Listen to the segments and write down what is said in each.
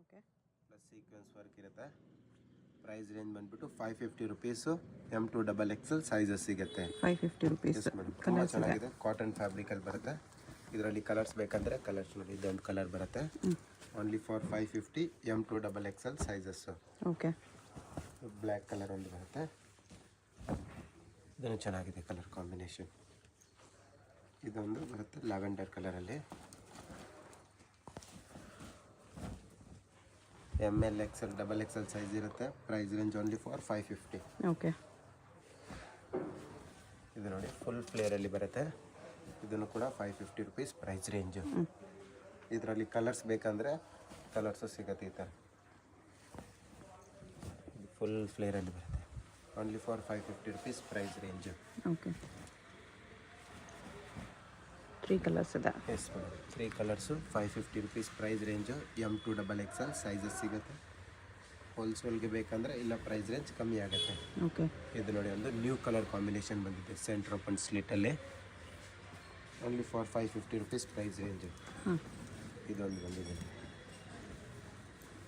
Okay. Plus sequence work ಇರುತ್ತೆ. Price range ಬಂದ್ಬಿಟ್ಟು 550 rupees. M2XXL sizes ಸಿಗುತ್ತೆ. 550 ರುಪೀಸ್. ತುಂಬ ಚೆನ್ನಾಗಿದೆ. ಕಾಟನ್ ಫ್ಯಾಬ್ರಿಕಲ್ಲಿ ಬರುತ್ತೆ. ಇದರಲ್ಲಿ ಕಲರ್ಸ್ ಬೇಕಂದರೆ ಕಲರ್ಸ್ ನೋಡಿ, ಇದೊಂದು ಕಲರ್ ಬರುತ್ತೆ. Only for 550 M2XXL sizes. Okay. Black colour ಒಂದು ಬರುತ್ತೆ. ಇದನ್ನು ಚೆನ್ನಾಗಿದೆ ಕಲರ್ ಕಾಂಬಿನೇಷನ್. ಇದೊಂದು ಬರುತ್ತೆ ಲ್ಯಾವೆಂಡರ್ ಕಲರಲ್ಲಿ. ML XL XXL ಸೈಜ್ ಇರುತ್ತೆ. Price range only for 550. Okay. ಇದು ನೋಡಿ ಫುಲ್ ಫ್ಲೇರಲ್ಲಿ ಬರುತ್ತೆ. ಇದನ್ನು ಕೂಡ 550 ರುಪೀಸ್ ಪ್ರೈಸ್ ರೇಂಜು. ಇದರಲ್ಲಿ ಕಲರ್ಸ್ ಬೇಕಂದರೆ ಕಲರ್ಸು ಸಿಗುತ್ತೆ. ಈ ಥರ ಫುಲ್ ಫ್ಲೇರಲ್ಲಿ ಬರುತ್ತೆ. Only for 550 rupees price range. Okay. 3 colours ಇದೆ. Yes madam, 3 colours 550 rupees price range. M2XXL sizes ಸಿಗುತ್ತೆ. ಹೋಲ್ಸೇಲ್ಗೆ ಬೇಕಂದರೆ ಇಲ್ಲ ಪ್ರೈಸ್ ರೇಂಜ್ ಕಮ್ಮಿ ಆಗುತ್ತೆ. ಓಕೆ. ಇದು ನೋಡಿ ಒಂದು ನ್ಯೂ ಕಲರ್ ಕಾಂಬಿನೇಷನ್ ಬಂದಿದೆ ಸೆಂಟ್ರ್ ಓಪನ್ ಸ್ಲಿಟಲ್ಲಿ. Only for 550 rupees price range. ಇದೊಂದು ಬಂದಿದೆ.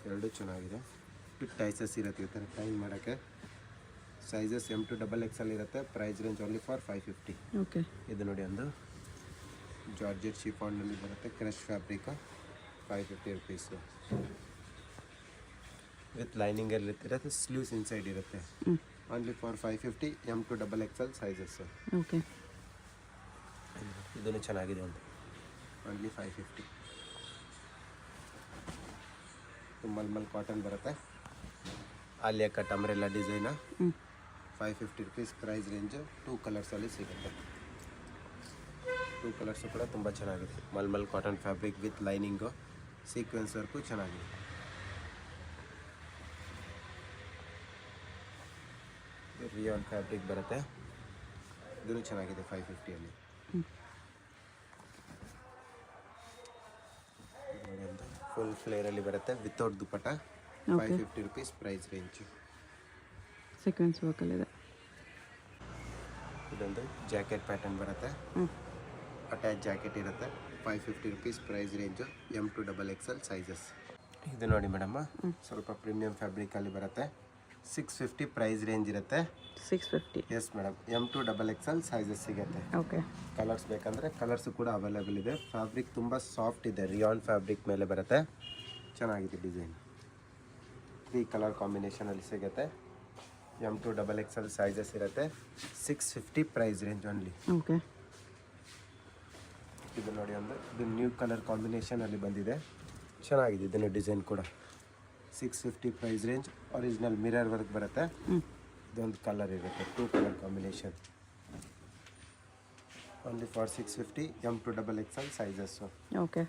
ಎರಡು ಚೆನ್ನಾಗಿದೆ. ಟೈಸಸ್ ಇರುತ್ತೆ ಈ ಥರ ಟೈನ್ ಮಾಡೋಕ್ಕೆ. ಸೈಜಸ್ M2XXL ಇರುತ್ತೆ. Price range only for 550. Okay. ಇದು ನೋಡಿ ಒಂದು ಜಾರ್ಜೆಟ್ ಶಿಫಾನ್ನಲ್ಲಿ ಬರುತ್ತೆ. Crush fabric 550 rupees. ವಿತ್ ಲೈನಿಂಗಲ್ಲಿ ಇರುತ್ತೆ. ಸ್ಲೀವ್ಸ್ ಇನ್ಸೈಡ್ ಇರುತ್ತೆ. Only for 550 M2XXL sizes. Okay. ಇದನ್ನು ಚೆನ್ನಾಗಿದೆ ಒಂದು. ಓನ್ಲಿ 550. ಮಲ್ಮಲ್ ಕಾಟನ್ ಬರುತ್ತೆ. Alia cut umbrella design. 550 rupees price range. 2 ಕಲರ್ಸಲ್ಲಿ ಸಿಗುತ್ತೆ. 2 ಕಲರ್ಸು ಕೂಡ ತುಂಬ ಚೆನ್ನಾಗಿದೆ. Mulmul cotton fabric with lining, sequence work ಚೆನ್ನಾಗಿದೆ. ರಿಯಾನ್ ಫ್ಯಾಬ್ರಿಕ್ ಬರುತ್ತೆ. ಇದೂ ಚೆನ್ನಾಗಿದೆ 550ಅಲ್ಲಿ. ಫುಲ್ ಫ್ಲೇರಲ್ಲಿ ಬರುತ್ತೆ ವಿತೌಟ್ ದುಪ್ಪಟ್ಟ. 550 ರುಪೀಸ್ ಪ್ರೈಸ್ ರೇಂಜು. ಸೀಕ್ವೆನ್ಸ್ ವರ್ಕಲ್ಲಿದೆ. ಇದೊಂದು ಜಾಕೆಟ್ ಪ್ಯಾಟರ್ನ್ ಬರುತ್ತೆ. ಅಟ್ಯಾಚ್ ಜಾಕೆಟ್ ಇರುತ್ತೆ. 550 rupees price range. M2XXL sizes. ಇದು ನೋಡಿ ಮೇಡಮ್ಮ, ಸ್ವಲ್ಪ ಪ್ರೀಮಿಯಂ ಫ್ಯಾಬ್ರಿಕಲ್ಲಿ ಬರುತ್ತೆ. 650 ಪ್ರೈಸ್ ರೇಂಜ್ ಇರುತ್ತೆ. 650. S madam. M2XXL ಸೈಜಸ್ ಸಿಗುತ್ತೆ. ಓಕೆ. ಕಲರ್ಸ್ ಬೇಕಂದರೆ ಕಲರ್ಸು ಕೂಡ ಅವೈಲೇಬಲ್ ಇದೆ. ಫ್ಯಾಬ್ರಿಕ್ ತುಂಬ ಸಾಫ್ಟ್ ಇದೆ. ರಿಯಾನ್ ಫ್ಯಾಬ್ರಿಕ್ ಮೇಲೆ ಬರುತ್ತೆ. ಚೆನ್ನಾಗಿದೆ ಡಿಸೈನ್. 3 ಕಲರ್ ಕಾಂಬಿನೇಷನಲ್ಲಿ ಸಿಗುತ್ತೆ. M2XXL ಸೈಜಸ್ ಇರುತ್ತೆ. 650 ಪ್ರೈಸ್ ರೇಂಜ್ ಓನ್ಲಿ. ಓಕೆ. ಇದು ನೋಡಿ ಒಂದು, ಇದು ನ್ಯೂ ಕಲರ್ ಕಾಂಬಿನೇಷನಲ್ಲಿ ಬಂದಿದೆ. ಚೆನ್ನಾಗಿದೆ ಇದನ್ನು ಡಿಸೈನ್ ಕೂಡ. 650 price range. Original mirror work ಬರುತ್ತೆ. ಇದೊಂದು ಕಲರ್ ಇರುತ್ತೆ. 2 colour combination. Only for 650 M2XXL sizes. Okay.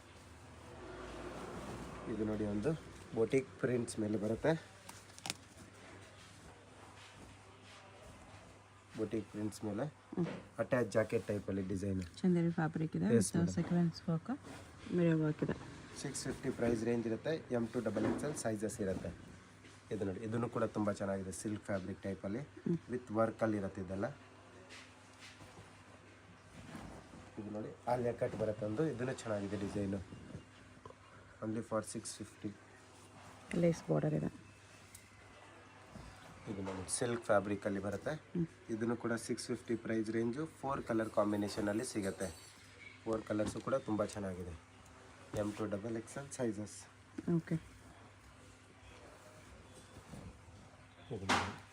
ಇದು ನೋಡಿ ಒಂದು ಬೋಟಿಕ್ ಪ್ರಿಂಟ್ಸ್ ಮೇಲೆ ಬರುತ್ತೆ. ಬೋಟಿಕ್ ಪ್ರಿಂಟ್ಸ್ ಮೇಲೆ ಅಟ್ಯಾಚ್ ಜಾಕೆಟ್ ಟೈಪಲ್ಲಿ ಡಿಸೈನ್. ಚಂದೇರಿ ಫ್ಯಾಬ್ರಿಕ್ ಇದೆ. ಸೀಕ್ವೆನ್ಸ್ ವರ್ಕ್, ಮಿರರ್ ವರ್ಕ್ ಇದೆ. 650 ಪ್ರೈಸ್ ರೇಂಜ್ ಇರುತ್ತೆ. M2XXL ಸೈಜಸ್ ಇರುತ್ತೆ. ಇದು ನೋಡಿ, ಇದನ್ನು ಕೂಡ ತುಂಬ ಚೆನ್ನಾಗಿದೆ. ಸಿಲ್ಕ್ ಫ್ಯಾಬ್ರಿಕ್ ಟೈಪಲ್ಲಿ ವಿತ್ ವರ್ಕಲ್ಲಿ ಇರುತ್ತೆ ಇದೆಲ್ಲ. ಇದು ನೋಡಿ ಆಲಿಯಾ ಕಟ್ ಬರುತ್ತೆ ಒಂದು. ಇದನ್ನು ಚೆನ್ನಾಗಿದೆ design. Only for 650. Lace border ಇದೆ. ಇದು ನೋಡಿ ಸಿಲ್ಕ್ ಫ್ಯಾಬ್ರಿಕಲ್ಲಿ ಬರುತ್ತೆ. ಇದನ್ನು ಕೂಡ 650 ಪ್ರೈಸ್ ರೇಂಜು. 4 ಕಲರ್ ಕಾಂಬಿನೇಷನಲ್ಲಿ ಸಿಗುತ್ತೆ. 4 ಕಲರ್ಸು ಕೂಡ ತುಂಬ ಚೆನ್ನಾಗಿದೆ. M2XXL sizes. ಓಕೆ.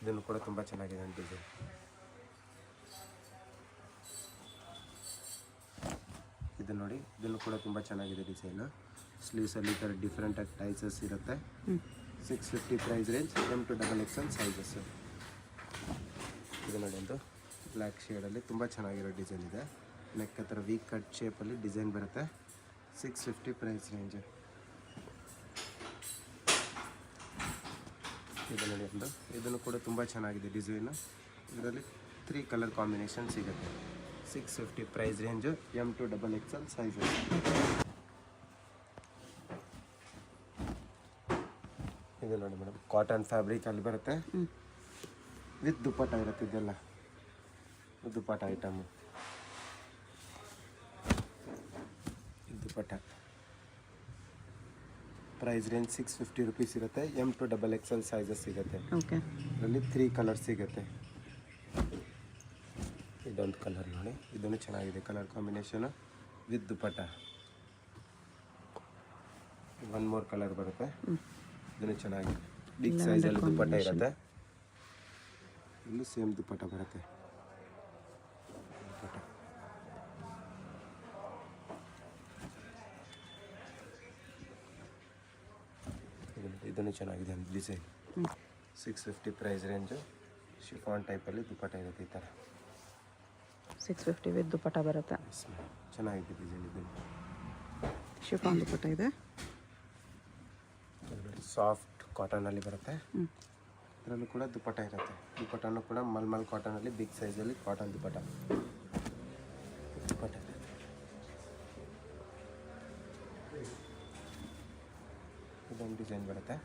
ಇದನ್ನು ಕೂಡ ತುಂಬ ಚೆನ್ನಾಗಿದೆ ಡಿಸೈನ್. ಇದು ನೋಡಿ, ಇದನ್ನು ಕೂಡ ತುಂಬ ಚೆನ್ನಾಗಿದೆ ಡಿಸೈನು. ಸ್ಲೀವ್ಸಲ್ಲಿ ಈ ಥರ ಡಿಫ್ರೆಂಟಾಗಿ ಟೈಸಸ್ ಇರುತ್ತೆ. 650 ಪ್ರೈಸ್ ರೇಂಜ್. M2XXL sizes. ಇದು ನೋಡಿ ಒಂದು ಬ್ಲ್ಯಾಕ್ ಶೇಡಲ್ಲಿ ತುಂಬ ಚೆನ್ನಾಗಿರೋ ಡಿಸೈನ್ ಇದೆ. ನೆಕ್ ಹತ್ರ ವೀಕ್ ಕಟ್ ಶೇಪಲ್ಲಿ ಡಿಸೈನ್ ಬರುತ್ತೆ. 650 ಪ್ರೈಸ್ ರೇಂಜ್. ಇದು ನೋಡಿ ಒಂದು, ಇದನ್ನು ಕೂಡ ತುಂಬ ಚೆನ್ನಾಗಿದೆ ಡಿಸೈನು. ಇದರಲ್ಲಿ 3 ಕಲರ್ ಕಾಂಬಿನೇಷನ್ ಸಿಗುತ್ತೆ. 650 ಪ್ರೈಸ್ ರೇಂಜು. M2XXL sizes. ಇದು ನೋಡಿ ಮೇಡಮ್, ಕಾಟನ್ ಫ್ಯಾಬ್ರಿಕಲ್ಲಿ ಬರುತ್ತೆ. ವಿತ್ ದುಪ್ಪಟ್ಟ ಇರುತ್ತೆ. ಇದೆಲ್ಲ ದುಪ್ಪಟ್ಟ ಐಟಮು. ದುಪ್ಪಟ್ಟ ಪ್ರೈಸ್ ರೇಂಜ್ 650 ರುಪೀಸ್ ಇರುತ್ತೆ. M to XXL ಸೈಜಸ್ ಸಿಗುತ್ತೆ. ಓಕೆ. ಇದರಲ್ಲಿ 3 ಕಲರ್ ಸಿಗುತ್ತೆ. ಇದೊಂದು ಕಲರ್ ನೋಡಿ, ಇದನ್ನು ಚೆನ್ನಾಗಿದೆ colour combination with dupatta. One more colour ಬರುತ್ತೆ, ಇದನ್ನು ಚೆನ್ನಾಗಿದೆ. ಬಿಗ್ ಸೈಜಲ್ಲಿ ದುಪಟ್ಟ ಇರುತ್ತೆ. ಇಲ್ಲೂ ಸೇಮ್ ದುಪಟ್ಟ ಬರುತ್ತೆ. ದುಪಟ್ಟ ಇದನ್ನು ಚೆನ್ನಾಗಿದೆ ಡಿಸೈನ್. 650 price range. ಶಿಫಾನ್ ಟೈಪಲ್ಲಿ ದುಪಟ್ಟ ಇರುತ್ತೆ ಈ ಥರ. 650 ವಿತ್ ದುಪಟ್ಟ ಬರುತ್ತೆ. ಚೆನ್ನಾಗಿದೆ ಡಿಸೈನ್. ಇದು ಶಿಫಾನ್ ದುಪಟ್ಟ ಇದೆ. ಸಾಫ್ಟ್ ಕಾಟನಲ್ಲಿ ಬರುತ್ತೆ. ಇದರಲ್ಲೂ ಕೂಡ ದುಪಟ್ಟ ಇರುತ್ತೆ. ದುಪಟ್ಟನೂ ಕೂಡ ಮಲ್ಮಲ್ ಕಾಟನಲ್ಲಿ ಬಿಗ್ ಸೈಜಲ್ಲಿ ಕಾಟನ್ ದುಪಟ್ಟ ದುಪಟ್ಟ ಇರುತ್ತೆ. ಇದೊಂದು ಡಿಸೈನ್ ಬರುತ್ತೆ.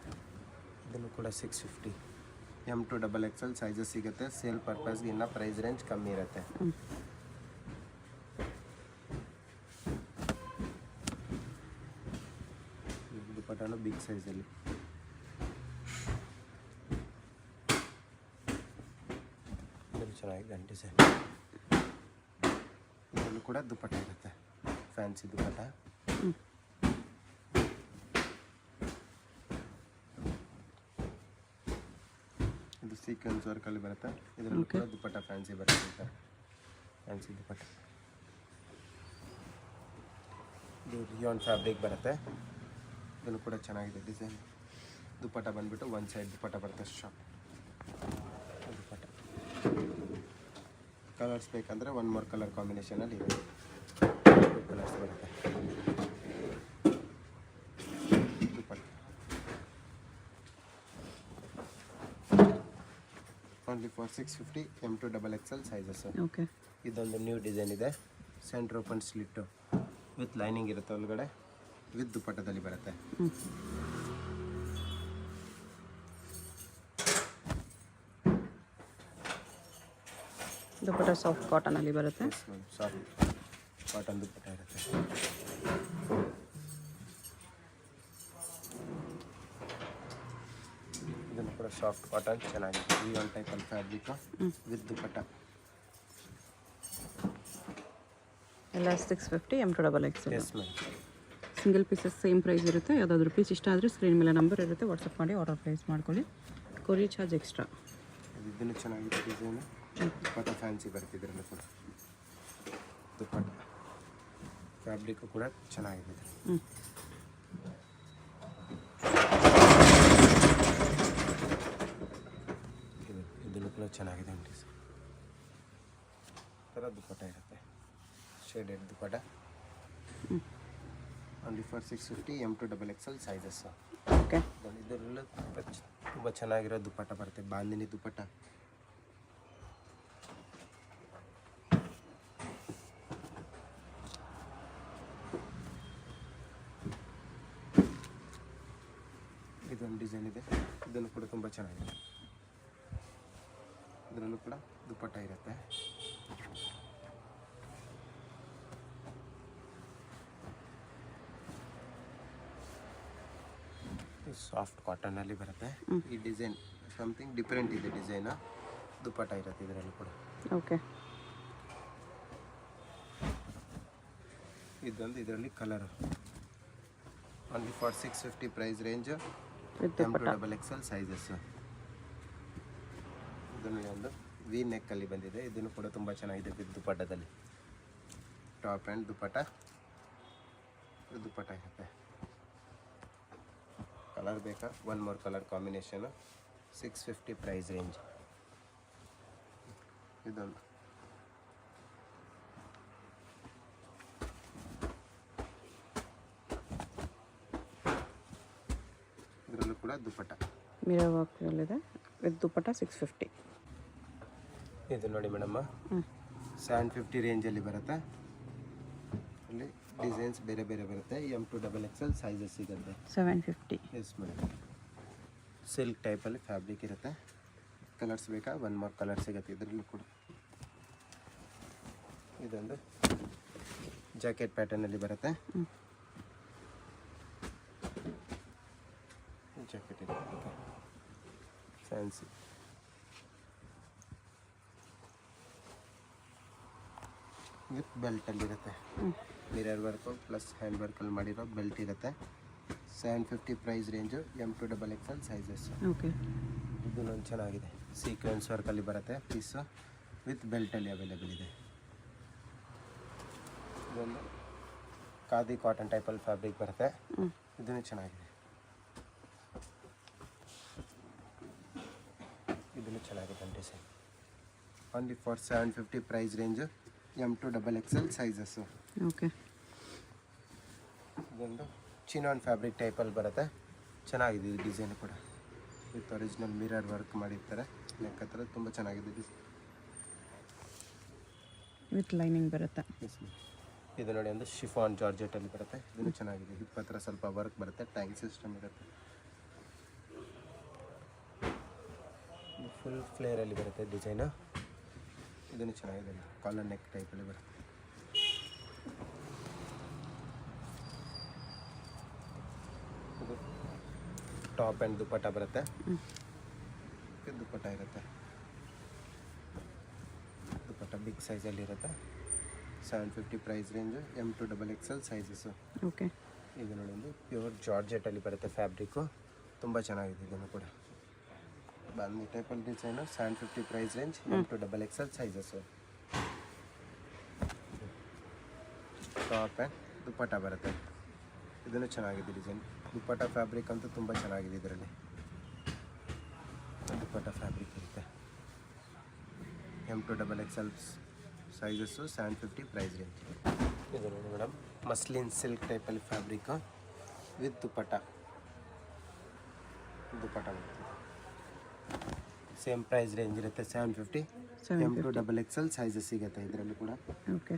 ಇದನ್ನು ಕೂಡ 650 M to XXL ಸೈಜಸ್ ಸಿಗುತ್ತೆ. ಸೇಲ್ ಪರ್ಪಸ್ಗೆ ಇನ್ನೂ ಪ್ರೈಸ್ ರೇಂಜ್ ಕಮ್ಮಿ ಇರುತ್ತೆ. ದುಪಟ್ಟನು ಬಿಗ್ ಸೈಜಲ್ಲಿ. ಚೆನ್ನಾಗಿದೆ ಡಿಸೈನ್. ಇದರಲ್ಲೂ ಕೂಡ ದುಪಟ್ಟ ಇರುತ್ತೆ, ಫ್ಯಾನ್ಸಿ ದುಪಟ್ಟ. ಇದು ಸೀಕ್ವೆನ್ಸ್ ವರ್ಕಲ್ಲಿ ಬರುತ್ತೆ. ಇದರಲ್ಲೂ ಕೂಡ ದುಪಟ್ಟ ಫ್ಯಾನ್ಸಿ ಬರುತ್ತೆ. ಫ್ಯಾನ್ಸಿ ದುಪಟ್ಟ. ಇದು ರಿಯಾನ್ ಫ್ಯಾಬ್ರಿಕ್ ಬರುತ್ತೆ. ಇದನ್ನು ಕೂಡ ಚೆನ್ನಾಗಿದೆ ಡಿಸೈನ್. ದುಪಟ್ಟ ಬಂದುಬಿಟ್ಟು ಒನ್ ಸೈಡ್ ದುಪಟ್ಟ ಬರುತ್ತೆ. ಶಾಪ್ ದುಪಟ್ಟ. ಕಲರ್ಸ್ ಬೇಕಂದರೆ ಒನ್ ಮೋರ್ ಕಲರ್ ಕಾಂಬಿನೇಷನಲ್ಲಿ ಇದೆ. ಕಲರ್ಸ್ ಬರುತ್ತೆ. Dupatta only for 650 M to XXL sizes. Okay. ಇದೊಂದು ನ್ಯೂ ಡಿಸೈನ್ ಇದೆ. Centre open slit with lining ಇರುತ್ತೆ ಒಳಗಡೆ. ವಿತ್ ದುಪಟ್ಟದಲ್ಲಿ ಬರುತ್ತೆ. ದುಪಟ್ಟ ಸಾಫ್ಟ್ ಕಾಟನಲ್ಲಿ ಬರುತ್ತೆ. ಸಾಫ್ಟ್ ಕಾಟನ್ ದುಪಟ್ಟ ಇರುತ್ತೆ. ಇದನ್ನು ಕೂಡ ಸಾಫ್ಟ್ ಕಾಟನ್ ಚೆನ್ನಾಗಿದೆ. ಈ ಒಂದು ಟೈಪಲ್ಲಿ ಫ್ಯಾಬ್ರಿಕ್ ವಿತ್ ದುಪಟ್ಟ. ಎಲ್ಲ 650 M to XXL. Yes ma'am. Single pieces same price ಇರುತ್ತೆ. ಯಾವುದಾದ್ರೂ ಪೀಸ್ ಇಷ್ಟ ಆದರೆ ಸ್ಕ್ರೀನ್ ಮೇಲೆ ನಂಬರ್ ಇರುತ್ತೆ, ವಾಟ್ಸಪ್ ಮಾಡಿ ಆರ್ಡರ್ ಪ್ಲೇಸ್ ಮಾಡ್ಕೊಳ್ಳಿ. Courier charge extra. ಇದನ್ನು ಚೆನ್ನಾಗಿದೆ ಡಿಸೈನು. ದುಪಟ್ಟ ಫ್ಯಾನ್ಸಿ ಬರುತ್ತೆ. ಇದರಲ್ಲೂ ಕೂಡ ದುಪಟ್ಟ ಫ್ಯಾಬ್ರಿಕ್ಕು ಕೂಡ ಚೆನ್ನಾಗಿದೆ. ಇದನ್ನು ಕೂಡ ಚೆನ್ನಾಗಿದೆ ಡಿಸೈನ್. ಥರ ದುಪಟ್ಟ ಇರುತ್ತೆ. Shaded dupatta. Only for 650 M to XXL sizes. Okay. ಇದರಲ್ಲೂ ತುಂಬ ಚೆನ್ನಾಗಿರೋ ದುಪಟ್ಟ ಬರುತ್ತೆ. ಬಾಂದಿನಿ ದುಪಟ್ಟ. ಇದೊಂದು ಡಿಸೈನ್ ಇದೆ. ಇದನ್ನು ಕೂಡ ತುಂಬ ಚೆನ್ನಾಗಿದೆ. ಇದರಲ್ಲೂ ಕೂಡ ದುಪಟ್ಟ ಇರುತ್ತೆ. ಸಾಫ್ಟ್ ಕಾಟನಲ್ಲಿ ಬರುತ್ತೆ. ಈ ಡಿಸೈನ್ ಸಮಥಿಂಗ್ ಡಿಫ್ರೆಂಟ್ ಇದೆ ಡಿಸೈನ್. ದುಪಟ್ಟ ಇರುತ್ತೆ ಇದರಲ್ಲೂ ಕೂಡ. ಓಕೆ. ಇದೊಂದು ಇದರಲ್ಲಿ colour. Only for 650 price range. M to XXL sizes. ಇದನ್ನು ಒಂದು ವಿ ನೆಕ್ಕಲ್ಲಿ ಬಂದಿದೆ. ಇದನ್ನು ಕೂಡ ತುಂಬ ಚೆನ್ನಾಗಿದೆ ವಿತ್ ದುಪಟ್ಟದಲ್ಲಿ. ಟಾಪ್ ಆ್ಯಂಡ್ ದುಪಟ್ಟ ದುಪಟ್ಟ ಇರುತ್ತೆ. ಕಲರ್ ಬೇಕಾ? One more colour combination. 650 price range. ಇದೊಂದು ಇದರಲ್ಲೂ ಕೂಡ ದುಪಟ್ಟ ಮಿರರ್ ವರ್ಕಲ್ಲಿದೆ ವಿತ್ ದುಪಟ್ಟ 650. ಇದು ನೋಡಿ ಮೇಡಮ್ಮ, 750 ರೇಂಜಲ್ಲಿ ಬರುತ್ತೆ. ಅಲ್ಲಿ ಡಿಸೈನ್ಸ್ ಬೇರೆ ಬೇರೆ ಬರುತ್ತೆ. M to XXL ಸೈಜಸ್ ಸಿಗುತ್ತೆ. 750. Yes madam. ಸಿಲ್ಕ್ ಟೈಪಲ್ಲಿ ಫ್ಯಾಬ್ರಿಕ್ ಇರುತ್ತೆ. ಕಲರ್ಸ್ ಬೇಕಾ? ಒನ್ ಮೋರ್ ಕಲರ್ ಸಿಗುತ್ತೆ ಇದರಲ್ಲೂ ಕೂಡ. ಇದೊಂದು ಜಾಕೆಟ್ ಪ್ಯಾಟರ್ನಲ್ಲಿ ಬರುತ್ತೆ. ಜಾಕೆಟ್ ಇರುತ್ತೆ ಫ್ಯಾನ್ಸಿ. ವಿತ್ ಬೆಲ್ಟಲ್ಲಿರುತ್ತೆ. ಮಿರರ್ ವರ್ಕು ಪ್ಲಸ್ ಹ್ಯಾಂಡ್ ವರ್ಕಲ್ಲಿ ಮಾಡಿರೋ ಬೆಲ್ಟ್ ಇರುತ್ತೆ. 750 price range. M2XXL sizes. Okay. ಇದು ಒಂದು ಚೆನ್ನಾಗಿದೆ, ಸೀಕ್ವೆನ್ಸ್ ವರ್ಕಲ್ಲಿ ಬರುತ್ತೆ ಪೀಸು ವಿತ್ ಬೆಲ್ಟಲ್ಲಿ ಅವೈಲೇಬಲ್ ಇದೆ. ಇದೊಂದು ಖಾದಿ ಕಾಟನ್ ಟೈಪಲ್ಲಿ ಫ್ಯಾಬ್ರಿಕ್ ಬರುತ್ತೆ. ಇದನ್ನು ಚೆನ್ನಾಗಿದೆ, ಇದನ್ನು ಚೆನ್ನಾಗಿದೆ design. Only for 750 price range. M2XXL sizes. Okay. ಇದೊಂದು ಚಿನಾನ್ ಫ್ಯಾಬ್ರಿಕ್ ಟೈಪಲ್ಲಿ ಬರುತ್ತೆ, ಚೆನ್ನಾಗಿದೆ ಈ ಡಿಸೈನ್ ಕೂಡ. ವಿತ್ ಒರಿಜಿನಲ್ ಮಿರರ್ ವರ್ಕ್ ಮಾಡಿರ್ತಾರೆ ನೆಕ್ ಹತ್ರ, ತುಂಬ ಚೆನ್ನಾಗಿದೆ ಡಿಸೈನ್. ವಿತ್ ಲೈನಿಂಗ್ ಬರುತ್ತೆ. ಇದು ನೋಡಿ ಒಂದು ಶಿಫಾನ್ ಜಾರ್ಜೆಟಲ್ಲಿ ಬರುತ್ತೆ. ಇದನ್ನು ಚೆನ್ನಾಗಿದೆ, ಹಿಪ್ ಹತ್ರ ಸ್ವಲ್ಪ ವರ್ಕ್ ಬರುತ್ತೆ, ಟ್ಯಾಂಕ್ ಸಿಸ್ಟಮ್ ಇರುತ್ತೆ. ಫುಲ್ ಫ್ಲೇರಲ್ಲಿ ಬರುತ್ತೆ ಡಿಸೈನು. ಇದನ್ನು ಚೆನ್ನಾಗಿದೆ, ಕಾಲರ್ ನೆಕ್ ಟೈಪಲ್ಲಿ ಬರುತ್ತೆ. ಇದು ಟಾಪ್ ಆ್ಯಂಡ್ ದುಪ್ಪಟ್ಟ ಬರುತ್ತೆ. ದುಪ್ಪಟ್ಟ ಇರುತ್ತೆ, ದುಪ್ಪಟ್ಟ ಬಿಗ್ ಸೈಜಲ್ಲಿ ಇರುತ್ತೆ. 750 price range. M2XXL sizes. Okay. ಇದು ನೋಡಿ ಒಂದು ಪ್ಯೂರ್ ಜಾರ್ಜೆಟಲ್ಲಿ ಬರುತ್ತೆ ಫ್ಯಾಬ್ರಿಕ್ಕು, ತುಂಬ ಚೆನ್ನಾಗಿದೆ. ಇದನ್ನು ಕೂಡ ಬಾಂಧಿ ಟೈಪಲ್ಲಿ design. 750 price range. M2XXL sizes. Top and dupatta ಬರುತ್ತೆ. ಇದನ್ನು ಚೆನ್ನಾಗಿದೆ ಡಿಸೈನ್. ದುಪ್ಪಟ್ಟ ಫ್ಯಾಬ್ರಿಕ್ ಅಂತೂ ತುಂಬ ಚೆನ್ನಾಗಿದೆ. ಇದರಲ್ಲಿ ದುಪ್ಪಟ್ಟ ಫ್ಯಾಬ್ರಿಕ್ ಇರುತ್ತೆ. M2XXL sizes. 750 price range. ಇದು ನೋಡಿ ಮೇಡಮ್, ಮಸ್ಲಿನ್ ಸಿಲ್ಕ್ ಟೈಪಲ್ಲಿ ಫ್ಯಾಬ್ರಿಕ್ಕು ವಿತ್ ದುಪ್ಪಟ್ಟ. ದುಪ್ಪಟ್ಟ ಬರುತ್ತೆ, ಸೇಮ್ ಪ್ರೈಸ್ ರೇಂಜ್ ಇರುತ್ತೆ. 750. M2XXL ಸೈಜಸ್ ಸಿಗುತ್ತೆ ಇದರಲ್ಲಿ ಕೂಡ. ಓಕೆ.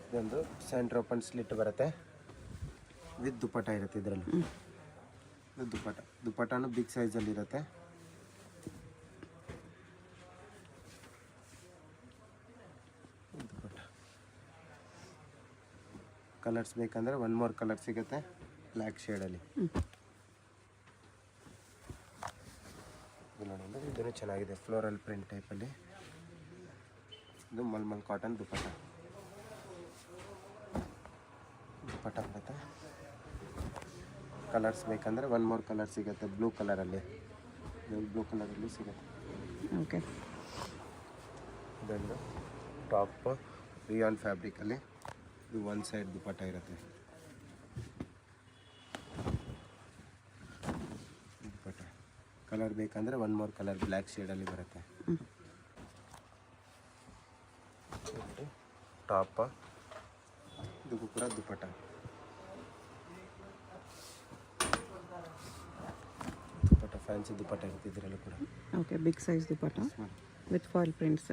ಇದೊಂದು ಸೆಂಟ್ರ್ ಓಪನ್ ಸ್ಲಿಟ್ ಬರುತ್ತೆ ವಿತ್ ದುಪ್ಪಟ್ಟ ಇರುತ್ತೆ ಇದರಲ್ಲಿ. ಇದು ದುಪ್ಪಟ್ಟ. ದುಪ್ಪಟ್ಟನೂ ಬಿಗ್ ಸೈಜಲ್ಲಿ ಇರುತ್ತೆ. ದುಪ್ಪಟ್ಟ ಕಲರ್ಸ್ ಬೇಕಂದರೆ 1 more ಕಲರ್ ಸಿಗುತ್ತೆ ಬ್ಲ್ಯಾಕ್ ಶೇಡಲ್ಲಿ. ಇದು ನೋಡಿ, ಇದನ್ನು ಚೆನ್ನಾಗಿದೆ, ಫ್ಲೋರಲ್ ಪ್ರಿಂಟ್ ಟೈಪಲ್ಲಿ. ಇದು ಮಲ್ಮಲ್ ಕಾಟನ್ ದುಪ್ಪಟ್ಟ. ದುಪ್ಪಟ್ಟ ಬರುತ್ತೆ. ಕಲರ್ಸ್ ಬೇಕಂದರೆ 1 more ಕಲರ್ ಸಿಗುತ್ತೆ ಬ್ಲೂ ಕಲರಲ್ಲಿ. ಬ್ಲೂ ಕಲರಲ್ಲಿ ಸಿಗುತ್ತೆ. ಓಕೆ. ಇದೊಂದು ಟಾಪ್ ರಿಯಾನ್ ಫ್ಯಾಬ್ರಿಕಲ್ಲಿ. ಇದು ಒನ್ ಸೈಡ್ ದುಪ್ಪಟ್ಟ ಇರುತ್ತೆ. ದುಪ್ಪಟ್ಟ ಕಲರ್ ಬೇಕಂದರೆ 1 more ಕಲರ್ ಬ್ಲ್ಯಾಕ್ ಶೇಡಲ್ಲಿ ಬರುತ್ತೆ. ಟಾಪ, ಇದಕ್ಕೂ ಕೂಡ ದುಪ್ಪಟ್ಟ. ದುಪ್ಪಟ್ಟ ಫ್ಯಾನ್ಸಿ ದುಪ್ಪಟ್ಟ ಇರುತ್ತೆ ಇದರಲ್ಲೂ ಕೂಡ. Okay. Big size dupatta with foil prints.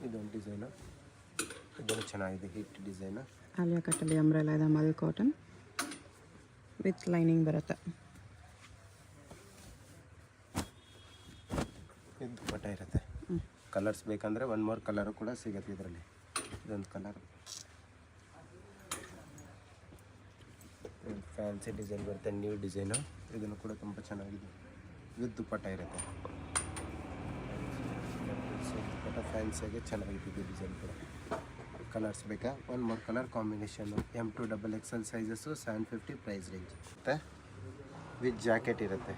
ಇದೊಂದು ಡಿಸೈನು. ಇದನ್ನು ಚೆನ್ನಾಗಿದೆ, ಹಿಟ್ ಡಿಸೈನು. ಆಲಿಯಾ ಕಟ್ಟಲ್ಲಿ ಅಂಬ್ರೆಲಾ ಇದೆ, ಮಲ್ ಕಾಟನ್ ವಿತ್ ಲೈನಿಂಗ್ ಬರುತ್ತೆ. ಇದು ದುಪ್ಪಟ್ಟ ಇರುತ್ತೆ. ಕಲರ್ಸ್ ಬೇಕಂದರೆ 1 more ಕಲರು ಕೂಡ ಸಿಗುತ್ತೆ ಇದರಲ್ಲಿ. ಇದೊಂದು ಕಲರ್ ಫ್ಯಾನ್ಸಿ ಡಿಸೈನ್ ಬರುತ್ತೆ, ನ್ಯೂ ಡಿಸೈನು. ಇದನ್ನು ಕೂಡ ತುಂಬ ಚೆನ್ನಾಗಿದೆ, ವಿತ್ ದುಪ್ಪಟ್ಟ ಇರುತ್ತೆ. ದುಪ್ಪಟ್ಟ ಫ್ಯಾನ್ಸಿಯಾಗಿ ಚೆನ್ನಾಗಿದೆ ಡಿಸೈನ್ ಕೂಡ. ಕಲರ್ಸ್ ಬೇಕಾ? 1 more ಕಲರ್ ಕಾಂಬಿನೇಷನ್ನು. M2XXL sizes. 750 price range. ಮತ್ತು ವಿತ್ ಜಾಕೆಟ್ ಇರುತ್ತೆ.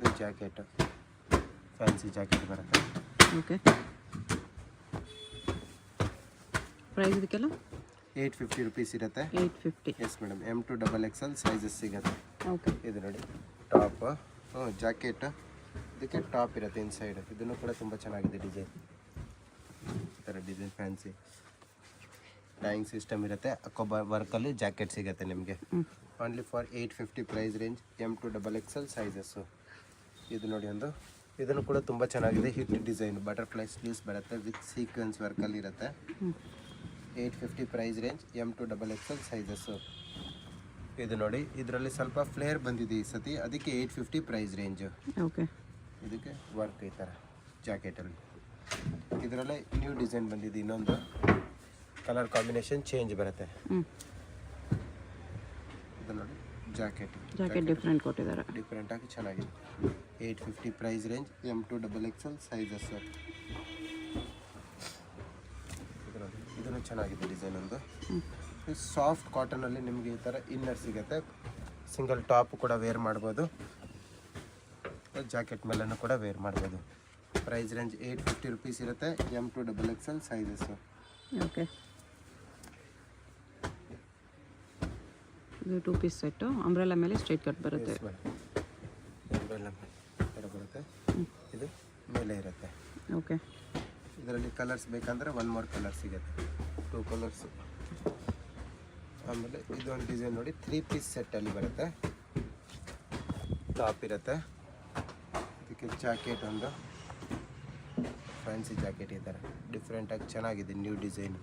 ವಿತ್ ಜಾಕೆಟು ಫ್ಯಾನ್ಸಿ ಜಾಕೆಟ್ ಬರುತ್ತೆ. ಓಕೆ. ಪ್ರೈಸ್ ಇದಕ್ಕೆಲ್ಲ 850 rupees ಇರುತ್ತೆ. 850. Yes madam. M2XXL ಸೈಜಸ್ ಸಿಗುತ್ತೆ. ಓಕೆ. ಇದು ನೋಡಿ ಟಾಪ್, ಜಾಕೆಟ್. ಇದಕ್ಕೆ ಟಾಪ್ ಇರುತ್ತೆ ಇನ್ಸೈಡ್. ಇದನ್ನು ಕೂಡ ತುಂಬ ಚೆನ್ನಾಗಿದೆ ಡಿಸೈನ್. ಈ ಥರ ಡಿಸೈನ್ ಫ್ಯಾನ್ಸಿ ಟ್ಯಾಂಗ್ ಸಿಸ್ಟಮ್ ಇರುತ್ತೆ. ಅಕೋಬ ವರ್ಕಲ್ಲಿ ಜಾಕೆಟ್ ಸಿಗುತ್ತೆ ನಿಮಗೆ. Only for 850 price range. M2XXL sizes. ಇದು ನೋಡಿ ಒಂದು, ಇದನ್ನು ಕೂಡ ತುಂಬ ಚೆನ್ನಾಗಿದೆ, ಹಿಟ್ ಡಿಸೈನ್. ಬಟರ್ಫ್ಲೈ ಸ್ಲೀವ್ಸ್ ಬರುತ್ತೆ ವಿತ್ ಸೀಕ್ವೆನ್ಸ್ ವರ್ಕಲ್ಲಿ ಇರುತ್ತೆ. 850 ಪ್ರೈಸ್ ರೇಂಜ್. M2XXL sizes. ಇದು ನೋಡಿ, ಇದರಲ್ಲಿ ಸ್ವಲ್ಪ ಫ್ಲೇರ್ ಬಂದಿದೆ ಈ ಸತಿ, ಅದಕ್ಕೆ 850 ಪ್ರೈಸ್ ರೇಂಜು. ಓಕೆ. ಇದಕ್ಕೆ ವರ್ಕ್ ಈ ಥರ ಜಾಕೆಟಲ್ಲಿ. ಇದರಲ್ಲೇ ನ್ಯೂ ಡಿಸೈನ್ ಬಂದಿದೆ, ಇನ್ನೊಂದು ಕಲರ್ ಕಾಂಬಿನೇಷನ್ ಚೇಂಜ್ ಬರುತ್ತೆ. ಇದು ನೋಡಿ ಜಾಕೆಟ್ ಡಿಫ್ರೆಂಟ್ ಕೊಟ್ಟಿದ್ದಾರೆ. ಡಿಫ್ರೆಂಟಾಗಿ ಚೆನ್ನಾಗಿದೆ. 850 ಪ್ರೈಸ್ ರೇಂಜ್, M2XXL ಸೈಜಸ್. ಇದನ್ನು ಚೆನ್ನಾಗಿದೆ ಡಿಸೈನ್ ಒಂದು. ಸಾಫ್ಟ್ ಕಾಟನಲ್ಲಿ ನಿಮಗೆ ಈ ಥರ ಇನ್ನರ್ ಸಿಗುತ್ತೆ. ಸಿಂಗಲ್ ಟಾಪ್ ಕೂಡ ವೇರ್ ಮಾಡ್ಬೋದು, ಜಾಕೆಟ್ ಮೇಲೂ ಕೂಡ ವೇರ್ ಮಾಡ್ಬೋದು. ಪ್ರೈಸ್ ರೇಂಜ್ 850 ರುಪೀಸ್ ಇರುತ್ತೆ. M2XXL sizes. ಓಕೆ, ಇದು 2 ಪೀಸ್ ಸೆಟ್ಟು. ಅಂಬ್ರೆಲಾ ಮೇಲೆ ಸ್ಟ್ರೈಟ್ ಕಟ್ ಬರುತ್ತೆ. ಅಂಬ್ರೆಲಾ ಬರುತ್ತೆ, ಇದು ಮೇಲೆ ಇರುತ್ತೆ. ಓಕೆ, ಇದರಲ್ಲಿ ಕಲರ್ಸ್ ಬೇಕಂದರೆ 1 more ಕಲರ್ ಸಿಗುತ್ತೆ, 2 ಕಲರ್ಸ್. ಆಮೇಲೆ ಇದೊಂದು ಡಿಸೈನ್ ನೋಡಿ, 3 ಪೀಸ್ ಸೆಟ್ಟಲ್ಲಿ ಬರುತ್ತೆ. ಟಾಪ್ ಇರುತ್ತೆ, ಇದಕ್ಕೆ ಜಾಕೆಟ್ ಒಂದು ಫ್ಯಾನ್ಸಿ ಜಾಕೆಟ್ ಈ ಥರ ಡಿಫ್ರೆಂಟಾಗಿ ಚೆನ್ನಾಗಿದೆ. ನ್ಯೂ ಡಿಸೈನ್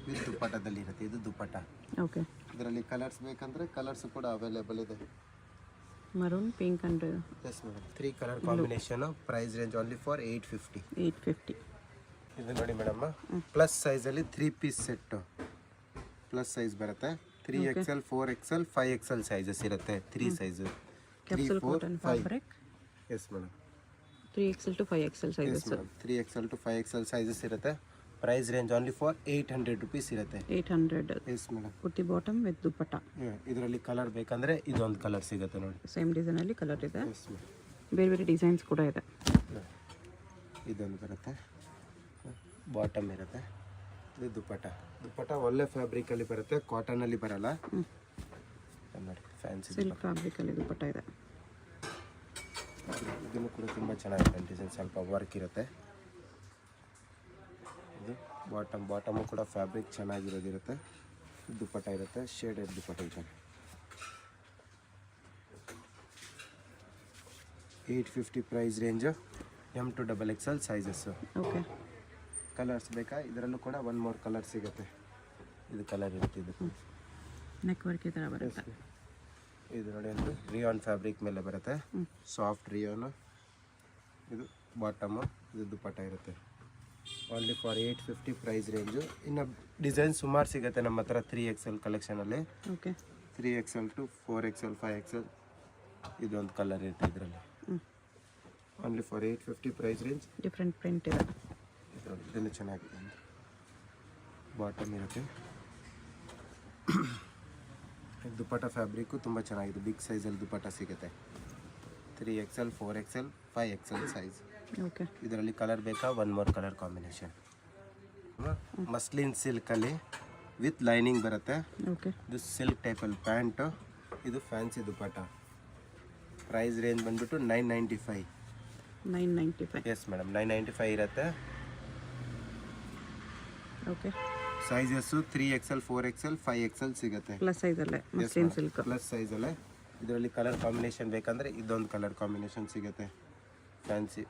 ವಿತ್ ದುಪ್ಪಟ್ಟದಲ್ಲಿ ಇರುತ್ತೆ. ಇದು ದುಪ್ಪಟ್ಟ. ಓಕೆ, ಇದರಲ್ಲಿ ಕಲರ್ಸ್ ಬೇಕಂದರೆ ಕಲರ್ಸ್ ಕೂಡ ಅವೈಲೇಬಲ್ ಇದೆ. Maroon, pink and yes madam, 3 colour combination. Price range only for 850. ಇದು ನೋಡಿ ಮೇಡಮ್, ಪ್ಲಸ್ ಸೈಜಲ್ಲಿ 3 ಪೀಸ್ ಸೆಟ್ಟು. ಪ್ಲಸ್ ಸೈಜ್ ಬರುತ್ತೆ. 3XL, 4XL, 5XL ಸೈಜಸ್ ಇರುತ್ತೆ. 3 size, 3, 4, 5. Yes madam, 3XL to 5XL sizes. 3XL to 5XL sizes ಇರುತ್ತೆ. Price range only for 800 rupees ಇರುತ್ತೆ. 800. Yes madam, kurti bottom with dupatta. ಇದರಲ್ಲಿ colour ಬೇಕಂದರೆ ಇದೊಂದು colour ಸಿಗುತ್ತೆ ನೋಡಿ. ಸೇಮ್ ಡಿಸೈನಲ್ಲಿ ಕಲರ್ ಇದೆ. ಎಸ್ ಮೇಡಮ್, ಬೇರೆ ಬೇರೆ ಡಿಸೈನ್ಸ್ ಕೂಡ ಇದೆ. ಇದೊಂದು ಬರುತ್ತೆ, ಬಾಟಮ್ ಇರುತ್ತೆ. ಇದು ದುಪ್ಪಟ್ಟ ಒಳ್ಳೆ ಫ್ಯಾಬ್ರಿಕಲ್ಲಿ ಬರುತ್ತೆ, ಕಾಟನಲ್ಲಿ ಬರಲ್ಲ ನೋಡಿ. ಫ್ಯಾನ್ಸಿ ಸಿಲ್ಕ್ ಫ್ಯಾಬ್ರಿಕಲ್ಲಿ ದುಪ್ಪಟ್ಟ ಇದೆ. ಇದನ್ನು ಕೂಡ ತುಂಬ ಚೆನ್ನಾಗಿದೆ ಡಿಸೈನ್, ಸ್ವಲ್ಪ ವರ್ಕ್ ಇರುತ್ತೆ. ಇದು ಬಾಟಮು ಕೂಡ ಫ್ಯಾಬ್ರಿಕ್ ಚೆನ್ನಾಗಿರೋದಿರುತ್ತೆ. ದುಪ್ಪಟ್ಟ ಇರುತ್ತೆ, ಶೇಡೆಡ್ ದುಪ್ಪಟ್ಟ ಇದೆ. 850 price range. M2XXL sizes. Okay, colours ಬೇಕಾ? ಇದರಲ್ಲೂ ಕೂಡ 1 more ಕಲರ್ ಸಿಗುತ್ತೆ. ಇದು ಕಲರ್ ಇರುತ್ತೆ. ಇದು ನೆಕ್ ವರ್ಕ್ ಈ ಥರ ಬರುತ್ತೆ. ಇದು ನೋಡಿ, ಒಂದು ರಿಯಾನ್ ಫ್ಯಾಬ್ರಿಕ್ ಮೇಲೆ ಬರುತ್ತೆ, ಸಾಫ್ಟ್ ರಿಯಾನು. ಇದು ಬಾಟಮು, ಇದು ದುಪ್ಪಟ್ಟ ಇರುತ್ತೆ. Only for 850 price range. ಇನ್ನು ಡಿಸೈನ್ ಸುಮಾರು ಸಿಗುತ್ತೆ ನಮ್ಮ ಹತ್ರ 3XL ಕಲೆಕ್ಷನಲ್ಲಿ. Okay, 3XL to 4XL, 5XL. ಇದೊಂದು ಕಲರ್ ಇರುತ್ತೆ ಇದರಲ್ಲಿ. Only for 850 price range. Different print ಇದೆ. ಇದನ್ನು ಚೆನ್ನಾಗಿದೆ. ಬಾಟಮ್ ಇರುತ್ತೆ. ದುಪ್ಪಟ್ಟ ಫ್ಯಾಬ್ರಿಕ್ಕು ತುಂಬ ಚೆನ್ನಾಗಿದೆ. ಬಿಗ್ ಸೈಜಲ್ಲಿ ದುಪ್ಪಟ್ಟ ಸಿಗುತ್ತೆ. 3XL, 4XL, 5XL size. Okay, ಇದರಲ್ಲಿ ಕಲರ್ ಬೇಕಾ? 1 more ಕಲರ್ ಕಾಂಬಿನೇಷನ್. ಮಸ್ಲಿನ್ ಸಿಲ್ಕಲ್ಲಿ ವಿತ್ ಲೈನಿಂಗ್ ಬರುತ್ತೆ. ಓಕೆ, ಇದು ಸಿಲ್ಕ್ ಟೈಪಲ್ಲಿ ಪ್ಯಾಂಟು. ಇದು ಫ್ಯಾನ್ಸಿ ದುಪ್ಪಟ್ಟ. ಪ್ರೈಸ್ ರೇಂಜ್ ಬಂದ್ಬಿಟ್ಟು 995. 995. ಎಸ್ ಮೇಡಮ್, 995 ಇರುತ್ತೆ. Okay, sizes 3XL, 4XL, 5XL ಸಿಗುತ್ತೆ. ಪ್ಲಸ್ ಸೈಜಲ್ಲೇ ಮಸ್ಲಿನ್ ಸಿಲ್ಕ್. ಪ್ಲಸ್ ಸೈಜಲ್ಲೇ. ಇದರಲ್ಲಿ ಕಲರ್ ಕಾಂಬಿನೇಷನ್ ಬೇಕಂದರೆ ಇದೊಂದು ಕಲರ್ ಕಾಂಬಿನೇಷನ್ ಸಿಗುತ್ತೆ, ಫ್ಯಾನ್ಸಿ.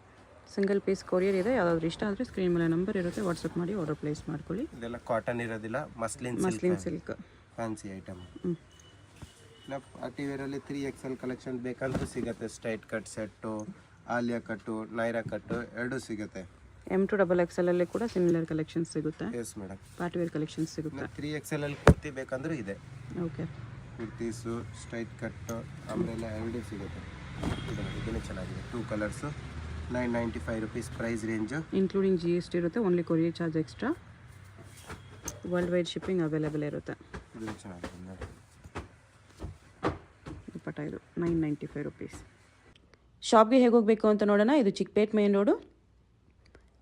ಸಿಂಗಲ್ ಪೀಸ್ ಕೊರಿಯರ್ ಇದೆ. ಯಾವುದಾದ್ರೂ ಇಷ್ಟ ಆದರೆ ಸ್ಕ್ರೀನ್ ಮೇಲೆ ನಂಬರ್ ಇರುತ್ತೆ, ವಾಟ್ಸಪ್ ಮಾಡಿ ಆರ್ಡರ್ ಪ್ಲೇಸ್ ಮಾಡ್ಕೊಳ್ಳಿ. ಇದೆಲ್ಲ ಕಾಟನ್ ಇರೋದಿಲ್ಲ, muslin silk fancy item. Party ವೇರಲ್ಲಿ 3XL ಕಲೆಕ್ಷನ್ ಬೇಕಂದ್ರೂ ಸಿಗುತ್ತೆ. ಸ್ಟ್ರೈಟ್ ಕಟ್ ಸೆಟ್ಟು, ಆಲಿಯಾ ಕಟ್ಟು, ನೈರಾ ಕಟ್ಟು ಎರಡೂ ಸಿಗುತ್ತೆ. M2XXL ಅಲ್ಲಿ ಕೂಡ ಸಿಮಿಲರ್ ಕಲೆಕ್ಷನ್ಸ್ ಸಿಗುತ್ತೆ. Yes madam, party wear collections ಸಿಗುತ್ತೆ. 3XL ಅಲ್ಲಿ ಕುರ್ತಿ ಬೇಕಂದ್ರೂ ಇದೆ. ಓಕೆ, ಕುರ್ತೀಸು, ಸ್ಟ್ರೈಟ್ ಕಟ್ಟು, ಆಮೇಲೆ ಎರಡೂ ಸಿಗುತ್ತೆ. ಇದನ್ನು ಚೆನ್ನಾಗಿದೆ. 2 colours. 995 rupees price range. Including GST ಇರುತ್ತೆ. Only courier charge extra. World wide shipping available ಇರುತ್ತೆ. ಇದನ್ನು ಚೆನ್ನಾಗಿದೆ ನೋಡಿ. ದುಪ್ಪಟ್ಟ ಇದು 995 ರುಪೀಸ್. ಶಾಪ್ಗೆ ಹೇಗೆ ಹೋಗಬೇಕು ಅಂತ ನೋಡೋಣ. ಇದು Chickpet main road.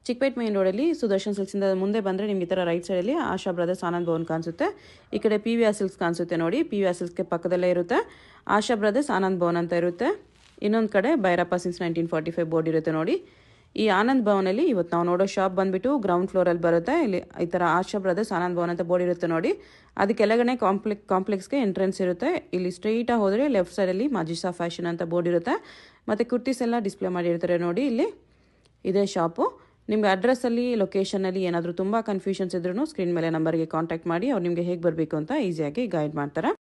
Chickpet main ರೋಡಲ್ಲಿ ಸುದರ್ಶನ್ ಸಿಲ್ಕ್ಸಿಂದ ಮುಂದೆ ಬಂದರೆ ನಿಮ್ಗೆ ಈ ಥರ ರೈಟ್ ಸೈಡಲ್ಲಿ ಆಶಾ ಬ್ರದರ್ಸ್ ಆನಂದ್ ಭವನ್ ಕಾಣಿಸುತ್ತೆ. ಈ ಕಡೆ PVR ಸಿಲ್ಕ್ಸ್ ಕಾಣಿಸುತ್ತೆ ನೋಡಿ. PVR ಸಿಲ್ಕ್ಸ್ಗೆ ಪಕ್ಕದಲ್ಲೇ ಇರುತ್ತೆ ಆಶಾ ಬ್ರದರ್ಸ್ ಆನಂದ್ ಭವನ್ ಅಂತ ಇರುತ್ತೆ. ಇನ್ನೊಂದು ಕಡೆ ಭೈರಪ್ಪ ಸಿನ್ಸ್ 1945 ಬೋರ್ಡ್ ಇರುತ್ತೆ ನೋಡಿ. ಈ ಆನಂದ್ ಭವನಲ್ಲಿ ಇವತ್ತು ನಾವು ನೋಡೋ ಶಾಪ್ ಬಂದುಬಿಟ್ಟು ಗ್ರೌಂಡ್ ಫ್ಲೋರಲ್ಲಿ ಬರುತ್ತೆ. ಇಲ್ಲಿ ಈ ಥರ ಆಶಾ ಬ್ರದರ್ಸ್ ಆನಂದ್ ಭವನ್ ಅಂತ ಬೋರ್ಡ್ ಇರುತ್ತೆ ನೋಡಿ. ಅದಕ್ಕೆಲ್ಲಗಡೆ ಕಾಂಪ್ಲೆಕ್ಸ್ಗೆ ಎಂಟ್ರೆನ್ಸ್ ಇರುತ್ತೆ. ಇಲ್ಲಿ ಸ್ಟ್ರೈಟಾಗಿ ಹೋದರೆ ಲೆಫ್ಟ್ ಸೈಡಲ್ಲಿ ಮಾಜಿಸಾ ಫ್ಯಾಷನ್ ಅಂತ ಬೋರ್ಡ್ ಇರುತ್ತೆ. ಮತ್ತು ಕುರ್ತೀಸ್ ಎಲ್ಲ ಡಿಸ್ಪ್ಲೇ ಮಾಡಿರ್ತಾರೆ ನೋಡಿ. ಇಲ್ಲಿ ಇದೇ ಶಾಪು. ನಿಮಗೆ ಅಡ್ರೆಸ್ಸಲ್ಲಿ, ಲೊಕೇಶನಲ್ಲಿ ಏನಾದರೂ ತುಂಬ ಕನ್ಫ್ಯೂಷನ್ಸ್ ಇದ್ರೂ ಸ್ಕ್ರೀನ್ ಮೇಲೆ ನಂಬರ್ಗೆ ಕಾಂಟ್ಯಾಕ್ಟ್ ಮಾಡಿ ಅವ್ರು ನಿಮಗೆ ಹೇಗೆ ಬರಬೇಕು ಅಂತ ಈಸಿಯಾಗಿ ಗೈಡ್ ಮಾಡ್ತಾರೆ.